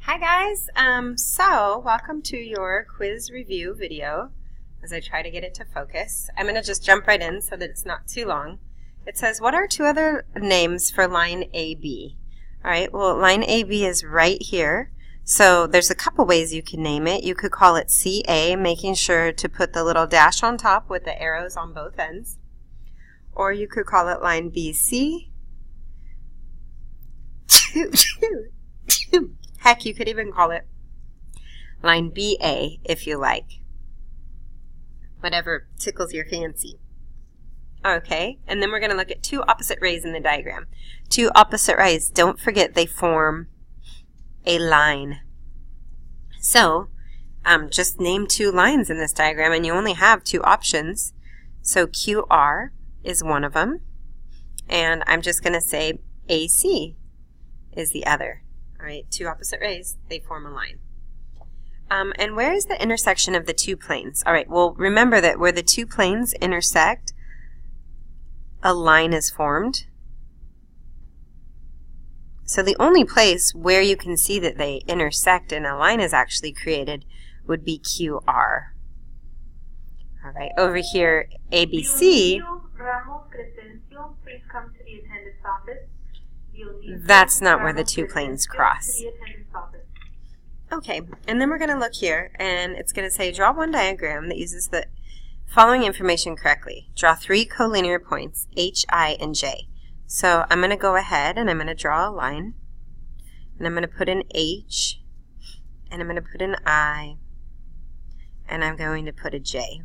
Hi guys, so welcome to your quiz review video as I try to get it to focus. I'm going to just jump right in so that it's not too long. It says, what are two other names for line AB? Alright, well line AB is right here. So there's a couple ways you can name it. You could call it CA, making sure to put the little dash on top with the arrows on both ends. Or you could call it line BC. Heck, you could even call it line BA if you like. Whatever tickles your fancy. Okay, and then we're going to look at two opposite rays in the diagram. Two opposite rays, don't forget they form a line. So, just name two lines in this diagram and you only have two options. So QR is one of them, and I'm just going to say AC is the other. Alright, two opposite rays, they form a line. And where is the intersection of the two planes? Alright, well remember that where the two planes intersect, a line is formed. So the only place where you can see that they intersect and a line is actually created would be QR. Alright, over here, ABC, that's not where the two planes cross. Okay, and then we're going to look here, and it's going to say draw one diagram that uses the following information correctly. Draw three collinear points, H, I, and J. So I'm going to go ahead and I'm going to draw a line, and I'm going to put an H, and I'm going to put an I, and I'm going to put a J.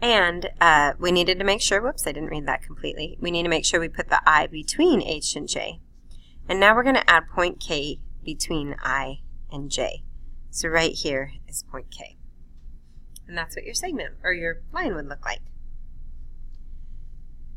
And we needed to make sure, whoops, I didn't read that completely. We need to make sure we put the I between H and J. And now we're going to add point K between I and J. So right here is point K. And that's what your segment or your line would look like.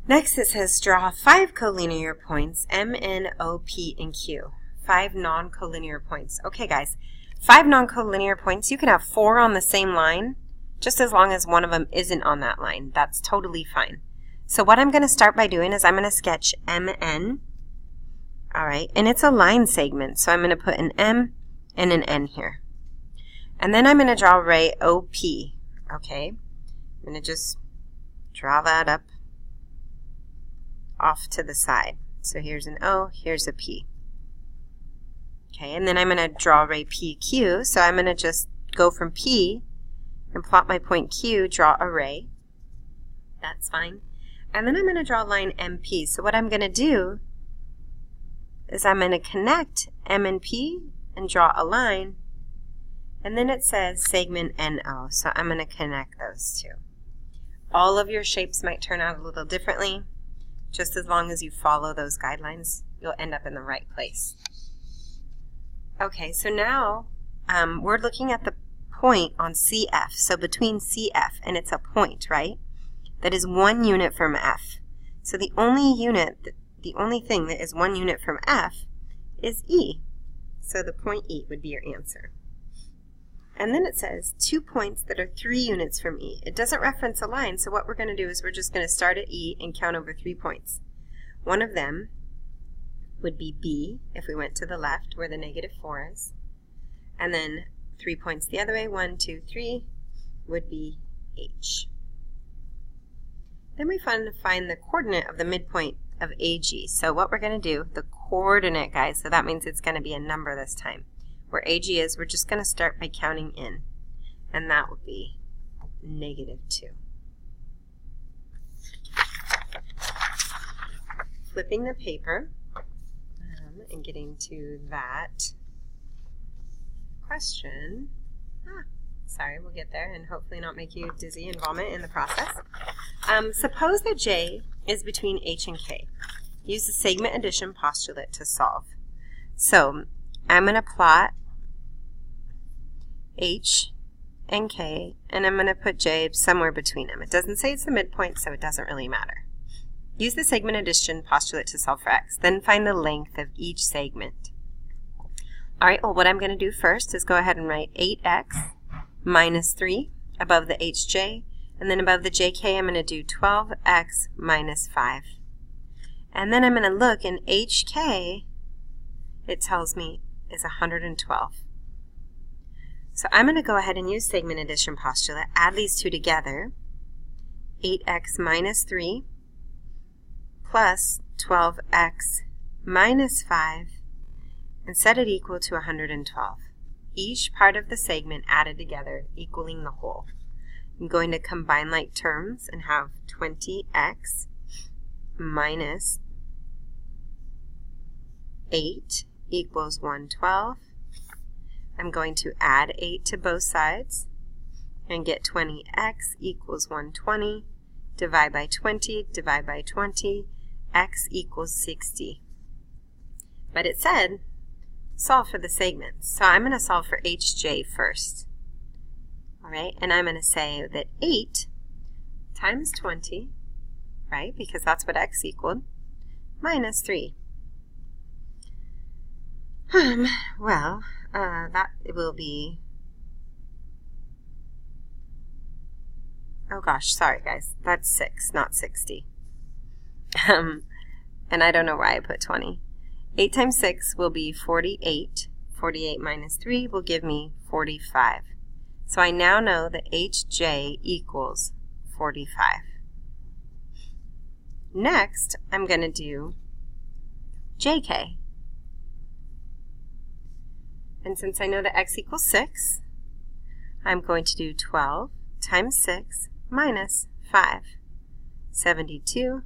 Next it says draw 5 collinear points, M, N, O, P, and Q. 5 non-collinear points. Okay guys, 5 non-collinear points, you can have 4 on the same line, just as long as one of them isn't on that line. That's totally fine. So what I'm going to start by doing is I'm going to sketch MN. Alright, and it's a line segment, so I'm going to put an M and an N here. And then I'm going to draw a ray OP. Okay, I'm going to just draw that up off to the side. So here's an O, here's a P. Okay, and then I'm going to draw a ray PQ, so I'm going to just go from P and plot my point Q, draw a ray. That's fine. And then I'm going to draw a line MP. So what I'm going to do is I'm going to connect M and P and draw a line. And then it says segment NO. So I'm going to connect those two. All of your shapes might turn out a little differently. Just as long as you follow those guidelines, you'll end up in the right place. Okay, so now we're looking at the point on CF, so between CF, and it's a point, right? That is 1 unit from F. So the only thing that is 1 unit from F is E. So the point E would be your answer. And then it says 2 points that are 3 units from E. It doesn't reference a line, so what we're going to do is we're just going to start at E and count over 3 points. One of them would be B, if we went to the left where the -4 is. And then 3 points the other way, 1, 2, 3, would be H. Then we find the coordinate of the midpoint of AG. So what we're going to do, the coordinate, guys, so that means it's going to be a number this time. Where AG is, we're just going to start by counting in. And that would be -2. Flipping the paper and getting to that question. Sorry, we'll get there and hopefully not make you dizzy and vomit in the process. Suppose that J is between H and K. Use the segment addition postulate to solve. So I'm going to plot H and K, and I'm going to put J somewhere between them. It doesn't say it's the midpoint, so it doesn't really matter. Use the segment addition postulate to solve for X. Then find the length of each segment. Alright, well what I'm going to do first is go ahead and write 8x minus 3 above the HJ, and then above the JK I'm going to do 12x minus 5. And then I'm going to look, and HK it tells me is 112. So I'm going to go ahead and use segment addition postulate, add these two together, 8x minus 3 plus 12x minus 5, and set it equal to 112. Each part of the segment added together equaling the whole. I'm going to combine like terms and have 20x minus 8 equals 112. I'm going to add 8 to both sides and get 20x equals 120. Divide by 20, divide by 20, x equals 60. But it said solve for the segments. So I'm going to solve for hj first. All right, and I'm going to say that 8 times 20, right, because that's what x equaled, minus 3. Well, that it will be, oh gosh, sorry guys, that's 6, not 60. And I don't know why I put 20. 8 times 6 will be 48. 48 minus 3 will give me 45. So I now know that hj equals 45. Next, I'm going to do jk. And since I know that x equals 6, I'm going to do 12 times 6 minus 5. 72,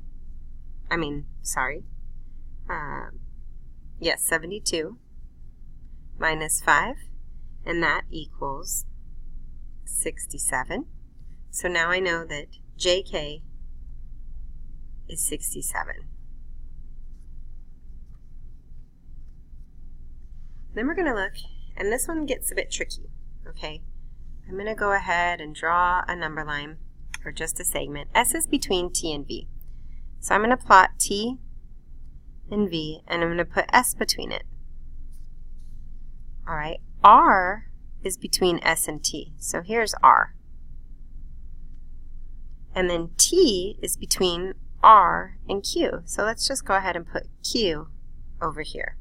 yes, 72 minus 5, and that equals 67. So now I know that jk is 67. Then we're going to look, and this one gets a bit tricky, okay? I'm going to go ahead and draw a number line, or just a segment. S is between t and v. So I'm going to plot t and v, and I'm going to put s between it. All right, r is between s and t. So here's r. And then t is between r and q. So let's just go ahead and put q over here.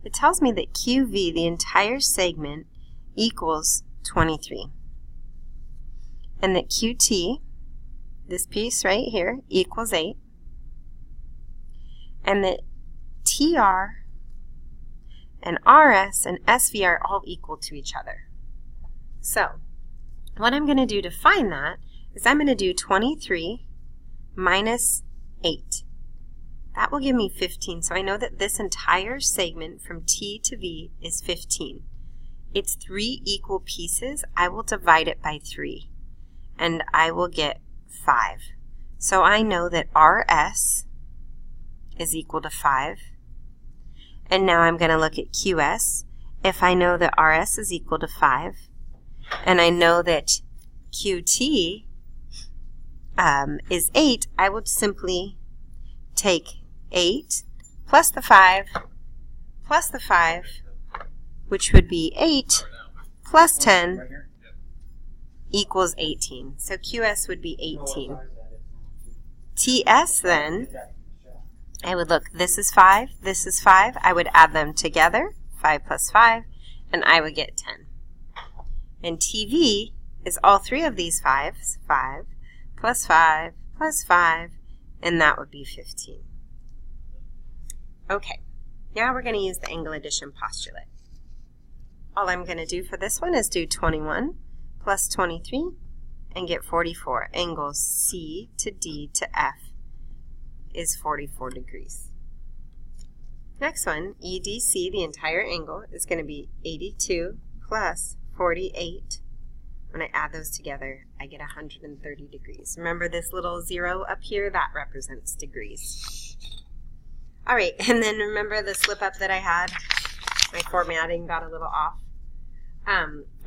It tells me that QV, the entire segment, equals 23. And that QT, this piece right here, equals 8. And that TR and RS and SV are all equal to each other. So, what I'm going to do to find that is I'm going to do 23 minus 8. That will give me 15, so I know that this entire segment from T to V is 15. It's 3 equal pieces. I will divide it by 3, and I will get 5. So I know that RS is equal to 5. And now I'm going to look at QS. If I know that RS is equal to 5, and I know that QT is 8, I would simply take 8 plus the 5 plus the 5, which would be 8 plus 10 equals 18. So QS would be 18. TS then, I would look, this is 5, this is 5. I would add them together, 5 plus 5, and I would get 10. And TV is all 3 of these 5s, 5 plus 5 plus 5, and that would be 15. Okay, now we're going to use the angle addition postulate. All I'm going to do for this one is do 21 plus 23 and get 44. Angle C to D to F is 44 degrees. Next one, EDC, the entire angle, is going to be 82 plus 48. When I add those together, I get 130 degrees. Remember this little 0 up here? That represents degrees. All right, and then remember the slip up that I had? My formatting got a little off.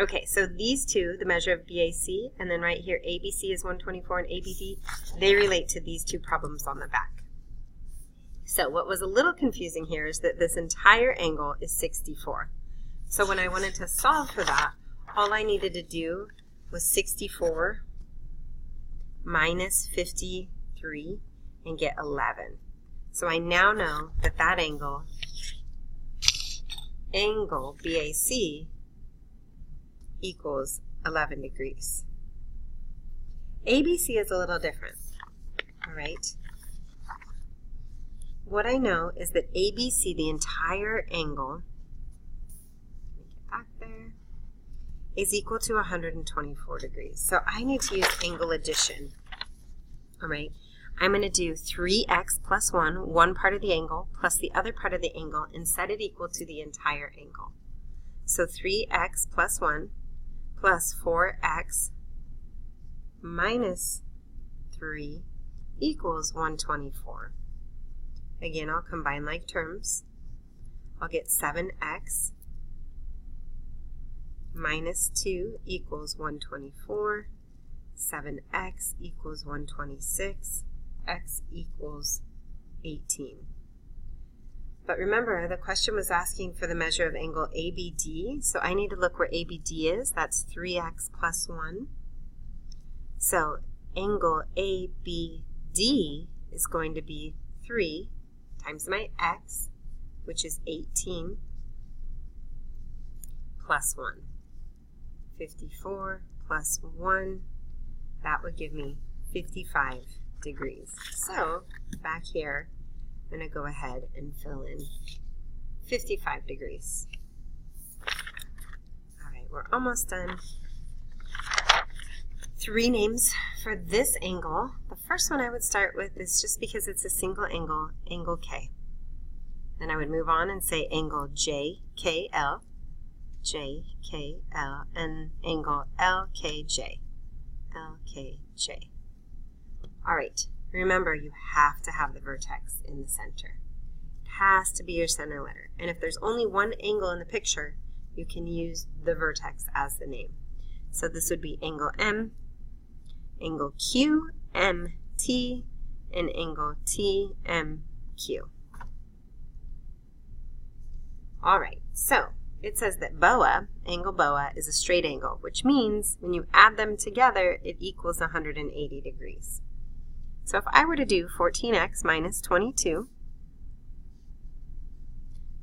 Okay, so these two, the measure of BAC, and then right here, ABC is 124 and ABD, they relate to these two problems on the back. So what was a little confusing here is that this entire angle is 64. So when I wanted to solve for that, all I needed to do was 64 minus 53 and get 11. So I now know that that angle angle BAC equals 11 degrees. ABC is a little different, all right? What I know is that ABC, the entire angle, let me get back there, is equal to 124 degrees. So I need to use angle addition, all right? I'm going to do 3x plus 1, one part of the angle, plus the other part of the angle, and set it equal to the entire angle. So 3x plus 1 plus 4x minus 3 equals 124. Again, I'll combine like terms. I'll get 7x minus 2 equals 124. 7x equals 126. X equals 18. But remember, the question was asking for the measure of angle ABD, so I need to look where ABD is. That's 3x plus 1. So angle ABD is going to be 3 times my x, which is 18, plus 1. 54 plus 1, that would give me 55 degrees. So back here, I'm going to go ahead and fill in 55 degrees. All right, we're almost done. 3 names for this angle. The first one I would start with is, just because it's a single angle, angle K. Then I would move on and say angle JKL, JKL, and angle LKJ, LKJ. All right, remember, you have to have the vertex in the center. It has to be your center letter. And if there's only one angle in the picture, you can use the vertex as the name. So this would be angle M, angle QMT, and angle TMQ. All right, so it says that BOA, angle BOA, is a straight angle, which means when you add them together, it equals 180 degrees. So if I were to do 14x minus 22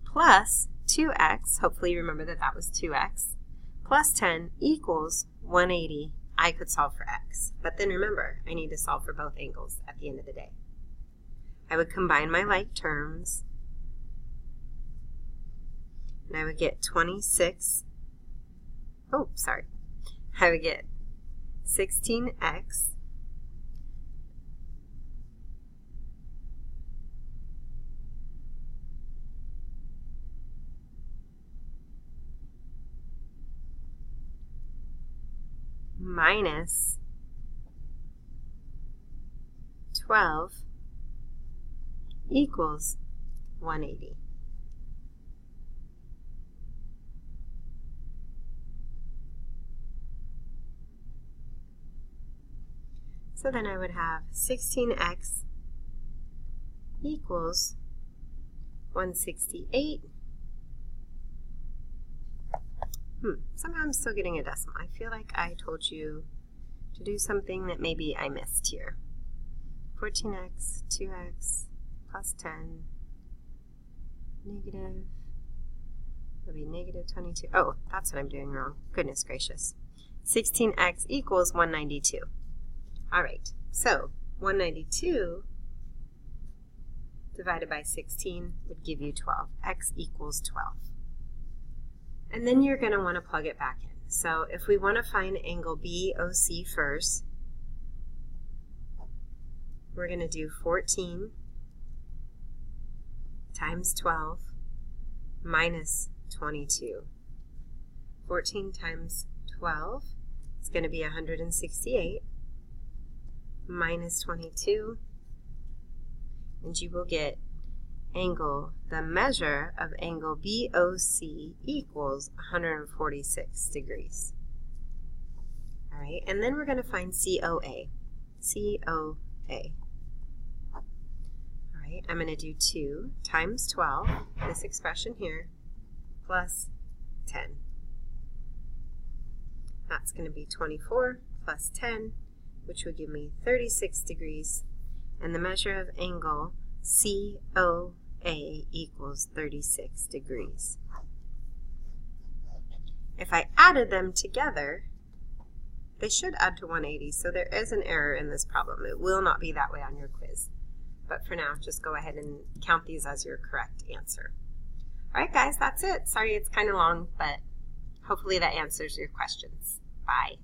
plus 2x, hopefully you remember that that was 2x, plus 10 equals 180, I could solve for x. But then remember, I need to solve for both angles at the end of the day. I would combine my like terms, and I would get 16x minus 12 equals 180. So then I would have 16x equals 168. Somehow I'm still getting a decimal. I feel like I told you to do something that maybe I missed here. 14x, 2x, plus 10, negative, it'll be negative 22. Oh, that's what I'm doing wrong. Goodness gracious. 16x equals 192. All right, so 192 divided by 16 would give you 12. X equals 12. And then you're going to want to plug it back in. So if we want to find angle BOC first, we're going to do 14 times 12 minus 22. 14 times 12 is going to be 168 minus 22, and you will get the measure of angle BOC equals 146 degrees. All right, and then we're going to find COA. COA. All right, I'm going to do 2 times 12, this expression here, plus 10. That's going to be 24 plus 10, which would give me 36 degrees, and the measure of angle COA equals 36 degrees. if I added them together, they should add to 180, so there is an error in this problem. It will not be that way on your quiz. But for now, just go ahead and count these as your correct answer. All right, guys, that's it. Sorry it's kind of long, but hopefully that answers your questions. Bye.